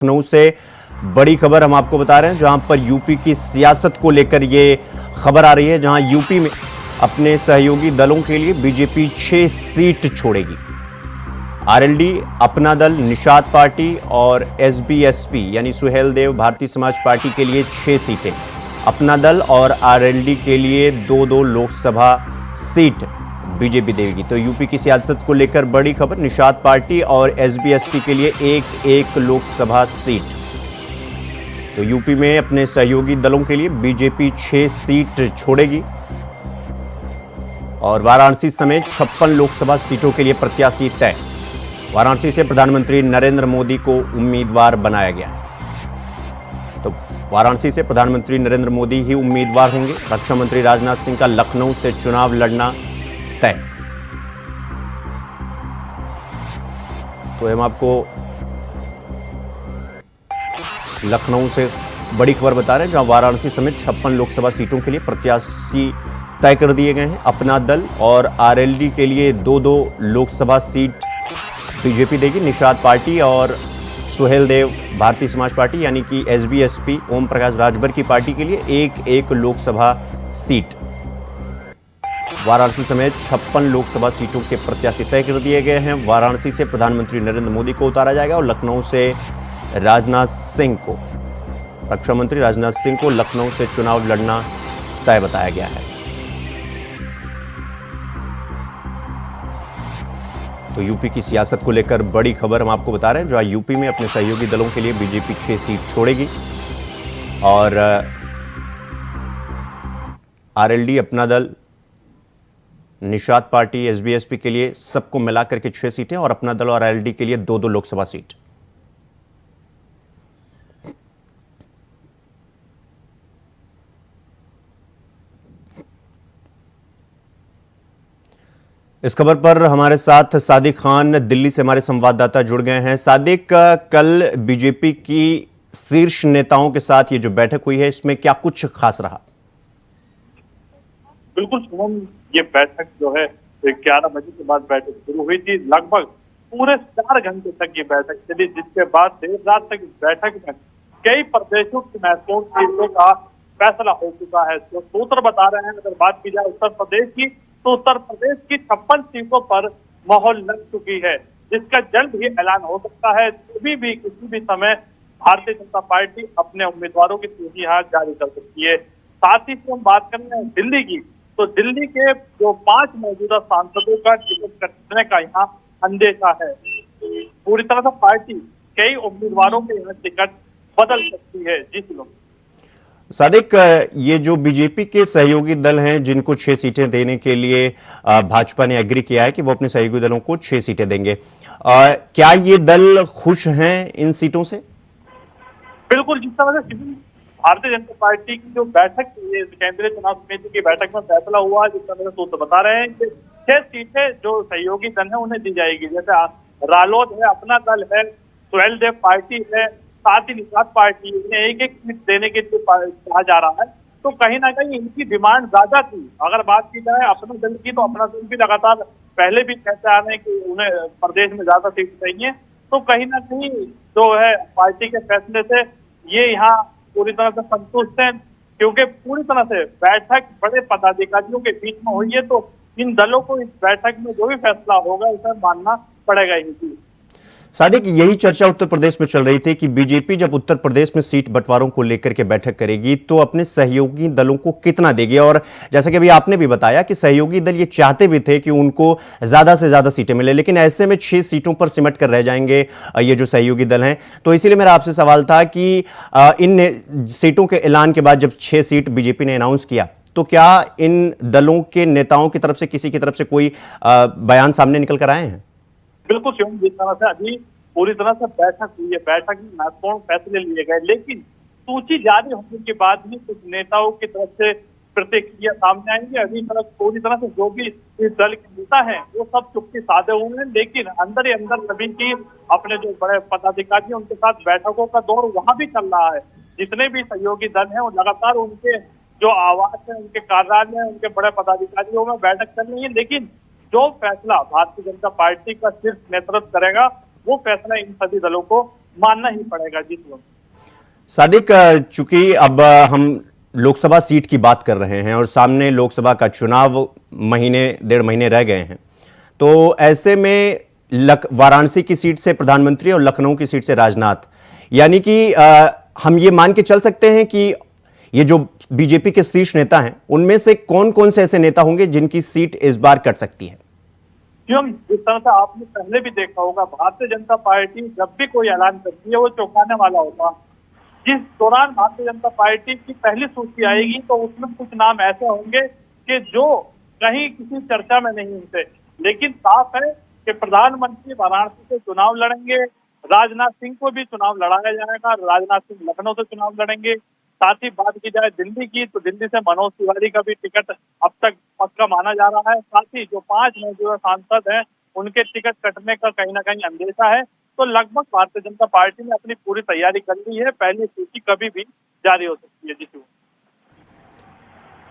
लखनऊ से बड़ी खबर हम आपको बता रहे हैं, जहां पर यूपी की सियासत को लेकर ये खबर आ रही है, जहां यूपी में अपने सहयोगी दलों के लिए बीजेपी 6 सीट छोड़ेगी। आरएलडी, अपना दल, निषाद पार्टी और एसबीएसपी यानी सुहेलदेव भारतीय समाज पार्टी के लिए 6 सीटें, अपना दल और आरएलडी के लिए 2-2 लोकसभा सीट बीजेपी देगी। तो यूपी की सियासत को लेकर बड़ी खबर, निषाद पार्टी और एसबीएसपी के लिए एक लोकसभा सीट। तो यूपी में अपने सहयोगी दलों के लिए बीजेपी 6 सीट छोड़ेगी और वाराणसी समेत 56 लोकसभा सीटों के लिए प्रत्याशी तय। वाराणसी से प्रधानमंत्री नरेंद्र मोदी को उम्मीदवार बनाया गया है। तो वाराणसी से प्रधानमंत्री नरेंद्र मोदी ही उम्मीदवार होंगे। रक्षा मंत्री राजनाथ सिंह का लखनऊ से चुनाव लड़ना तय। तो हम आपको लखनऊ से बड़ी खबर बता रहे हैं, जहां वाराणसी समेत 56 लोकसभा सीटों के लिए प्रत्याशी तय कर दिए गए हैं। अपना दल और आरएलडी के लिए 2-2 लोकसभा सीट बीजेपी देगी। निषाद पार्टी और सुहेलदेव भारतीय समाज पार्टी यानी कि एसबीएसपी ओम प्रकाश राजभर की पार्टी के लिए एक लोकसभा सीट। वाराणसी समेत 56 लोकसभा सीटों के प्रत्याशी तय कर दिए गए हैं। वाराणसी से प्रधानमंत्री नरेंद्र मोदी को उतारा जाएगा और लखनऊ से राजनाथ सिंह को, रक्षा मंत्री राजनाथ सिंह को लखनऊ से चुनाव लड़ना तय बताया गया है। तो यूपी की सियासत को लेकर बड़ी खबर हम आपको बता रहे हैं, जहां यूपी में अपने सहयोगी दलों के लिए बीजेपी 6 सीट छोड़ेगी और आरएलडी, अपना दल, निषाद पार्टी, एसबीएसपी के लिए सबको मिलाकर के 6 सीटें और अपना दल और आरएलडी के लिए 2-2 लोकसभा सीट। इस खबर पर हमारे साथ सादिक खान दिल्ली से हमारे संवाददाता जुड़ गए हैं। सादिक, कल बीजेपी की शीर्ष नेताओं के साथ ये जो बैठक हुई है, इसमें क्या कुछ खास रहा? बिल्कुल शुभम, ये बैठक जो है 11 बजे के बाद बैठक शुरू हुई थी। लगभग पूरे 4 घंटे तक ये बैठक चली, जिसके बाद देर रात तक इस बैठक में कई प्रदेशों की महत्वपूर्ण सीटों का फैसला हो चुका है। तो सूत्र बता रहे हैं, अगर बात की जाए उत्तर प्रदेश की, तो उत्तर प्रदेश की 56 सीटों पर मोहर लग चुकी है, जिसका जल्द ही ऐलान हो सकता है। कभी भी किसी भी समय भारतीय जनता पार्टी अपने उम्मीदवारों की सूची यहाँ जारी कर सकती है। साथ ही से हम बात कर रहे हैं दिल्ली की, तो दिल्ली के जो 5 मौजूदा सांसदों का टिकट कटने का यहाँ अंदेशा है। पूरी तरह से पार्टी कई उम्मीदवारों के यहाँ टिकट बदल सकती है। जी सुनो सादिक, ये जो बीजेपी के सहयोगी दल हैं, जिनको 6 सीटें देने के लिए भाजपा ने एग्री किया है कि वो अपने सहयोगी दलों को 6 सीटें देंगे, क्या ये दल खुश हैं इन सीटों से? बिल्कुल, जिस तरह से भारतीय जनता पार्टी की जो बैठक केंद्रीय चुनाव समिति की बैठक में फैसला हुआ, जिस तरह से सूत्र बता रहे हैं कि 6 सीटें जो सहयोगी दल है उन्हें दी जाएगी। जैसे रालोद है, अपना दल है, सुहेलदेव पार्टी है, साथ ही निषाद पार्टी, इन्हें एक सीट देने के लिए कहा जा रहा है। तो कहीं ना कहीं इनकी डिमांड ज्यादा थी। अगर बात की जाए अपने दल की, तो अपना दल भी लगातार पहले भी कहते आ रहे हैं कि उन्हें प्रदेश में ज्यादा सीट चाहिए। तो कहीं ना कहीं जो है पार्टी के फैसले से ये यहाँ पूरी तरह से संतुष्ट हैं, क्योंकि पूरी तरह से बैठक बड़े पदाधिकारियों के बीच में हुई है। तो इन दलों को इस बैठक में जो भी फैसला होगा उसे मानना पड़ेगा ही। सादिक, यही चर्चा उत्तर प्रदेश में चल रही थी कि बीजेपी जब उत्तर प्रदेश में सीट बंटवारों को लेकर के बैठक करेगी तो अपने सहयोगी दलों को कितना देगी, और जैसा कि अभी आपने भी बताया कि सहयोगी दल ये चाहते भी थे कि उनको ज्यादा से ज्यादा सीटें मिले, लेकिन ऐसे में 6 सीटों पर सिमट कर रह जाएंगे ये जो सहयोगी दल हैं। तो इसीलिए मेरा आपसे सवाल था कि इन सीटों के ऐलान के बाद जब 6 सीट बीजेपी ने अनाउंस किया, तो क्या इन दलों के नेताओं की तरफ से किसी की तरफ से कोई बयान सामने निकल कर आए हैं? बिल्कुल शिवम, जिस तरह से अभी पूरी तरह से बैठक हुई है, बैठक में महत्वपूर्ण फैसले लिए गए, लेकिन सूची जारी होने के बाद ही कुछ नेताओं की तरफ से प्रतिक्रिया सामने आएंगी। अभी तक पूरी तरह से जो भी इस दल के नेता हैं वो सब चुप्पी साधे हुए हैं, लेकिन अंदर ही अंदर सभी की अपने जो बड़े पदाधिकारी उनके साथ बैठकों का दौर वहां भी चल रहा है। जितने भी सहयोगी दल हैं वो लगातार उनके जो आवास है, उनके कार्यालय, उनके बड़े पदाधिकारियों में बैठक चल रही है। लेकिन जो फैसला भारतीय जनता पार्टी का शीर्ष नेतृत्व करेगा, वो फैसला इन सभी दलों को मानना ही पड़ेगा जी। सादिक, चूंकि अब हम लोकसभा सीट की बात कर रहे हैं और सामने लोकसभा का चुनाव महीने 1.5 महीने रह गए हैं, तो ऐसे में वाराणसी की सीट से प्रधानमंत्री और लखनऊ की सीट से राजनाथ, यानी कि हम ये मान के चल सकते हैं कि ये जो बीजेपी के शीर्ष नेता हैं उनमें से कौन कौन से ऐसे नेता होंगे जिनकी सीट इस बार कट सकती है? क्यों, जिस तरह से आपने पहले भी देखा होगा, भारतीय जनता पार्टी जब भी कोई ऐलान करती है वो चौंकाने वाला होगा। जिस दौरान भारतीय जनता पार्टी की पहली सूची आएगी तो उसमें कुछ नाम ऐसे होंगे कि जो कहीं किसी चर्चा में नहीं होते, लेकिन साफ है कि प्रधानमंत्री वाराणसी से चुनाव लड़ेंगे, राजनाथ सिंह को भी चुनाव लड़ाया जाएगा, राजनाथ सिंह लखनऊ से चुनाव लड़ेंगे। साथ ही बात की जाए दिल्ली की, तो दिल्ली से मनोज तिवारी का भी टिकट अब तक पक्का माना जा रहा है। साथ ही जो 5 मौजूदा सांसद हैं उनके टिकट कटने का कहीं ना कहीं अंदेशा है। तो लगभग भारतीय जनता पार्टी ने अपनी पूरी तैयारी कर ली है, पहली सूची कभी भी जारी हो सकती है। जी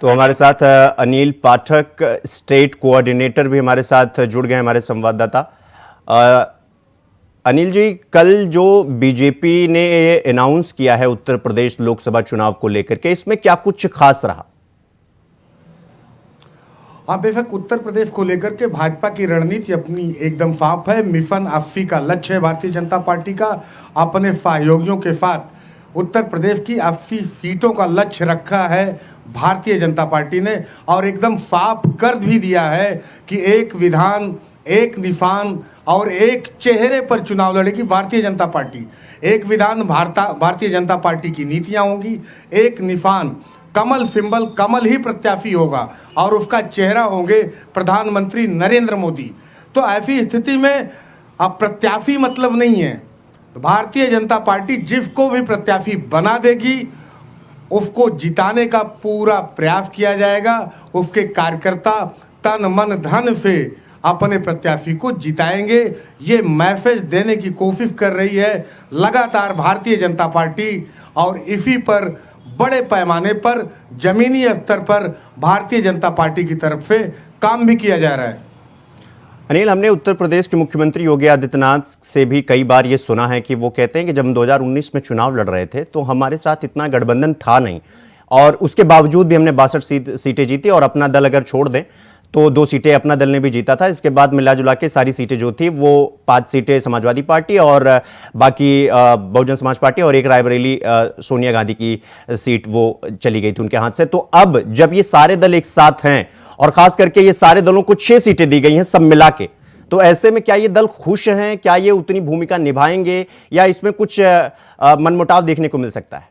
तो हमारे साथ अनिल पाठक, स्टेट कोऑर्डिनेटर भी हमारे साथ जुड़ गए, हमारे संवाददाता। अनिल जी, कल जो बीजेपी ने अनाउंस किया है उत्तर प्रदेश लोकसभा चुनाव को लेकर के, इसमें क्या कुछ खास रहा? हाँ, बेशक उत्तर प्रदेश को लेकर के भाजपा की रणनीति अपनी एकदम साफ है। मिशन 80 का लक्ष्य है भारतीय जनता पार्टी का। अपने सहयोगियों के साथ उत्तर प्रदेश की 80 सीटों का लक्ष्य रखा है भारतीय जनता पार्टी ने, और एकदम साफ कर भी दिया है कि एक विधान, एक निशान और एक चेहरे पर चुनाव लड़ेगी भारतीय जनता पार्टी। एक विधान भारतीय जनता पार्टी की नीतियां होंगी, एक निशान कमल सिंबल, कमल ही प्रत्याशी होगा और उसका चेहरा होंगे प्रधानमंत्री नरेंद्र मोदी। तो ऐसी स्थिति में अब प्रत्याशी मतलब नहीं है, तो भारतीय जनता पार्टी जिसको भी प्रत्याशी बना देगी उसको जिताने का पूरा प्रयास किया जाएगा। उसके कार्यकर्ता तन मन धन से अपने प्रत्याशी को जिताएंगे, ये मैसेज देने की कोशिश कर रही है लगातार भारतीय जनता पार्टी। और इसी पर बड़े पैमाने पर जमीनी स्तर पर भारतीय जनता पार्टी की तरफ से काम भी किया जा रहा है। अनिल, हमने उत्तर प्रदेश के मुख्यमंत्री योगी आदित्यनाथ से भी कई बार ये सुना है कि वो कहते हैं कि जब हम 2019 में चुनाव लड़ रहे थे तो हमारे साथ इतना गठबंधन था नहीं, और उसके बावजूद भी हमने 62 सीटें जीती, और अपना दल अगर छोड़ दें तो 2 सीटें अपना दल ने भी जीता था। इसके बाद मिला जुला के सारी सीटें जो थी वो 5 सीटें समाजवादी पार्टी और बाकी बहुजन समाज पार्टी और एक रायबरेली सोनिया गांधी की सीट वो चली गई थी उनके हाथ से। तो अब जब ये सारे दल एक साथ हैं और खास करके ये सारे दलों को 6 सीटें दी गई हैं सब मिला के, तो ऐसे में क्या ये दल खुश हैं? क्या ये उतनी भूमिका निभाएंगे या इसमें कुछ मनमुटाव देखने को मिल सकता है?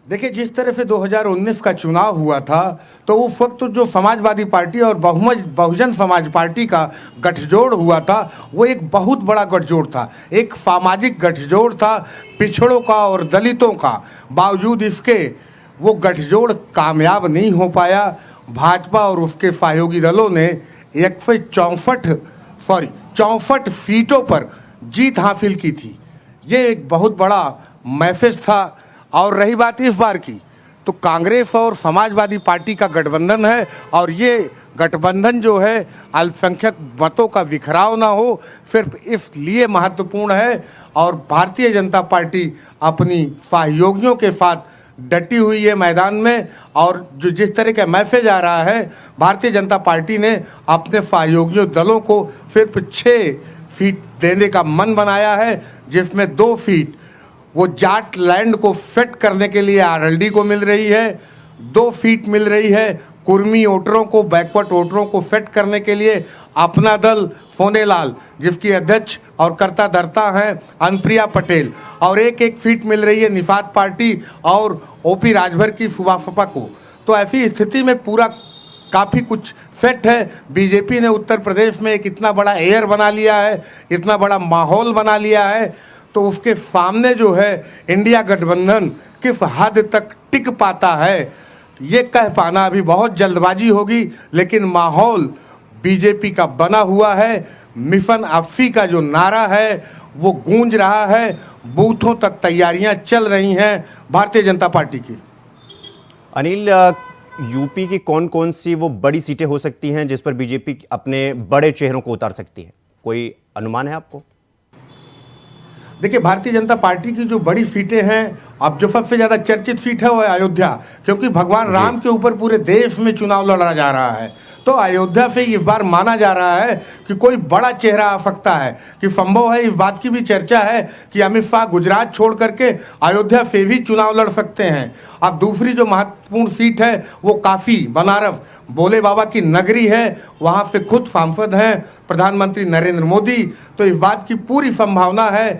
देखिए, जिस तरह से 2019 का चुनाव हुआ था तो उस वक्त जो समाजवादी पार्टी और बहुजन समाज पार्टी का गठजोड़ हुआ था वो एक बहुत बड़ा गठजोड़ था, एक सामाजिक गठजोड़ था पिछड़ों का और दलितों का। बावजूद इसके वो गठजोड़ कामयाब नहीं हो पाया। भाजपा और उसके सहयोगी दलों ने 64 सीटों पर जीत हासिल की थी। ये एक बहुत बड़ा मैसेज था। और रही बात इस बार की, तो कांग्रेस और समाजवादी पार्टी का गठबंधन है, और ये गठबंधन जो है अल्पसंख्यक मतों का बिखराव ना हो, सिर्फ इसलिए महत्वपूर्ण है। और भारतीय जनता पार्टी अपनी सहयोगियों के साथ डटी हुई है मैदान में। और जो जिस तरह का मैसेज आ रहा है, भारतीय जनता पार्टी ने अपने सहयोगियों दलों को सिर्फ 6 सीट देने का मन बनाया है, जिसमें 2 सीट वो जाट लैंड को सेट करने के लिए आरएलडी को मिल रही है, 2 सीट मिल रही है कुर्मी वोटरों को, बैकवर्ड वोटरों को सेट करने के लिए अपना दल सोनेलाल, जिसकी अध्यक्ष और कर्ता धर्ता हैं अनुप्रिया पटेल, और एक सीट मिल रही है निषाद पार्टी और ओपी राजभर की सुभाषपा को। तो ऐसी स्थिति में पूरा काफ़ी कुछ सेट है। बीजेपी ने उत्तर प्रदेश में एक इतना बड़ा एयर बना लिया है, इतना बड़ा माहौल बना लिया है, तो उसके सामने जो है इंडिया गठबंधन किस हद तक टिक पाता है ये कह पाना अभी बहुत जल्दबाजी होगी। लेकिन माहौल बीजेपी का बना हुआ है। मिशन 80 का जो नारा है वो गूंज रहा है, बूथों तक तैयारियां चल रही हैं भारतीय जनता पार्टी की। अनिल, यूपी की कौन कौन सी वो बड़ी सीटें हो सकती हैं जिस पर बीजेपी अपने बड़े चेहरों को उतार सकती है? कोई अनुमान है आपको? देखिए, भारतीय जनता पार्टी की जो बड़ी सीटें हैं, अब जो सबसे ज्यादा चर्चित सीट है वो है अयोध्या, क्योंकि भगवान राम के ऊपर पूरे देश में चुनाव लड़ा जा रहा है। तो अयोध्या से इस बार माना जा रहा है कि कोई बड़ा चेहरा आ सकता है, कि संभव है, इस बात की भी चर्चा है कि अमित शाह गुजरात छोड़ करके अयोध्या से भी चुनाव लड़ सकते हैं। अब दूसरी जो महत्वपूर्ण सीट है वो काशी, बनारस, भोले बाबा की नगरी है, वहां से खुद सांसद हैं प्रधानमंत्री नरेंद्र मोदी। तो इस बात की पूरी संभावना है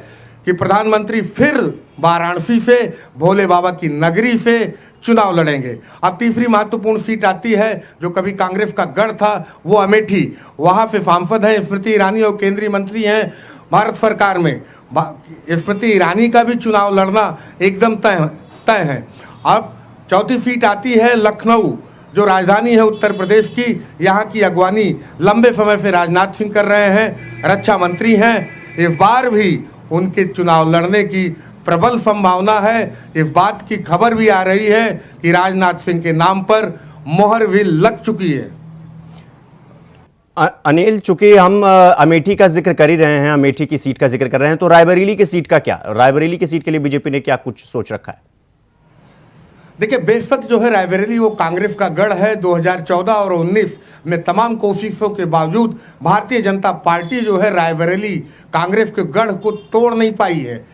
कि प्रधानमंत्री फिर वाराणसी से, भोले बाबा की नगरी से चुनाव लड़ेंगे। अब तीसरी महत्वपूर्ण सीट आती है जो कभी कांग्रेस का गढ़ था, वो अमेठी। वहां से सांसद हैं स्मृति ईरानी और केंद्रीय मंत्री हैं भारत सरकार में। स्मृति ईरानी का भी चुनाव लड़ना एकदम तय है। अब चौथी सीट आती है लखनऊ, जो राजधानी है उत्तर प्रदेश की। यहाँ की अगवानी लंबे समय से राजनाथ सिंह कर रहे हैं, रक्षा मंत्री हैं। इस बार भी उनके चुनाव लड़ने की प्रबल संभावना है। इस बात की खबर भी आ रही है कि राजनाथ सिंह के नाम पर मोहर भी लग चुकी है। अनिल, चूंकि हम अमेठी का जिक्र कर ही रहे हैं, अमेठी की सीट का जिक्र कर रहे हैं, तो रायबरेली की सीट का क्या? रायबरेली की सीट के लिए बीजेपी ने क्या कुछ सोच रखा है? देखिए, बेशक जो है रायबरेली वो कांग्रेस का गढ़ है। 2014 और 19 में तमाम कोशिशों के बावजूद भारतीय जनता पार्टी जो है रायबरेली कांग्रेस के गढ़ को तोड़ नहीं पाई है।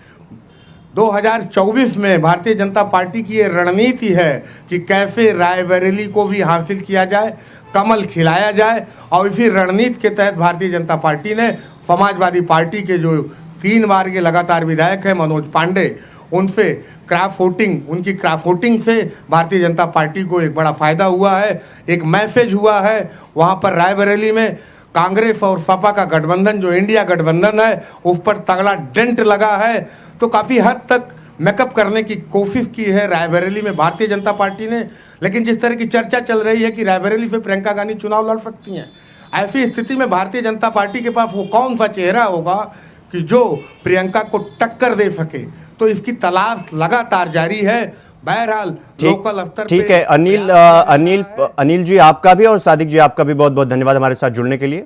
2024 में भारतीय जनता पार्टी की ये रणनीति है कि कैसे रायबरेली को भी हासिल किया जाए, कमल खिलाया जाए। और इसी रणनीति के तहत भारतीय जनता पार्टी ने समाजवादी पार्टी के जो 3 बार के लगातार विधायक हैं मनोज पांडे, उनसे उनकी क्रॉस वोटिंग से भारतीय जनता पार्टी को एक बड़ा फायदा हुआ है, एक मैसेज हुआ है। वहाँ पर रायबरेली में कांग्रेस और सपा का गठबंधन, जो इंडिया गठबंधन है, उस पर तगड़ा डेंट लगा है। तो काफ़ी हद तक मेकअप करने की कोशिश की है रायबरेली में भारतीय जनता पार्टी ने। लेकिन जिस तरह की चर्चा चल रही है कि रायबरेली से प्रियंका गांधी चुनाव लड़ सकती हैं, ऐसी स्थिति में भारतीय जनता पार्टी के पास वो कौन सा चेहरा होगा कि जो प्रियंका को टक्कर दे सके, तो इसकी तलाश लगातार जारी है। बहरहाल लोकल स्तर ठीक है। अनिल जी, आपका भी और सादिक जी आपका भी बहुत बहुत धन्यवाद हमारे साथ जुड़ने के लिए।